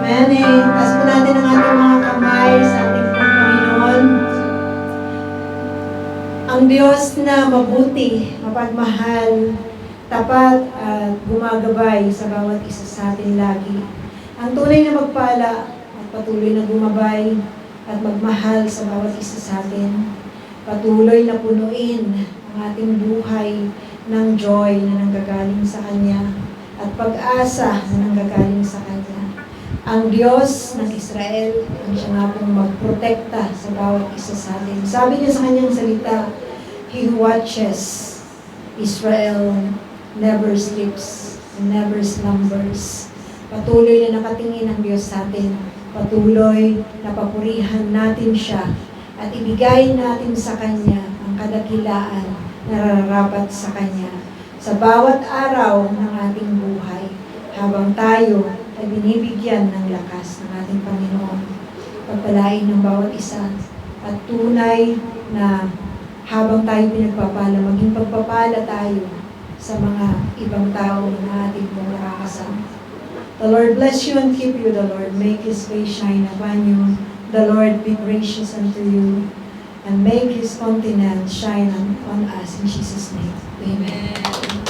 Amen. Taas po natin ang ating mga kamay sa ating Panginoon. Ang Diyos na mabuti, mapagmahal, tapat at gumagabay sa bawat isa sa atin lagi. Ang tunay na magpala at patuloy na gumabay at magmahal sa bawat isa sa atin. Patuloy na punuin ang ating buhay ng joy na nanggagaling sa Kanya at pag-asa na nanggagaling sa Kanya. Ang Diyos ng Israel ang siya nga pong magprotekta sa bawat isa sa atin. Sabi niya sa Kanyang salita, He who watches Israel never sleeps and never slumbers. Patuloy na nakatingin ang Diyos sa atin. Patuloy na papurihan natin siya at ibigay natin sa Kanya ang kadakilaan na nararapat sa Kanya sa bawat araw ng ating buhay habang tayo ay binibigyan ng lakas ng ating Panginoon. Pagpalain ng bawat isa at tunay na habang tayo pinagpapala, maging pagpapala tayo sa mga ibang tao na ating pong nakakasama. The Lord bless you and keep you. The Lord make His face shine upon you. The Lord be gracious unto you and make His countenance shine on us in Jesus' name. Amen.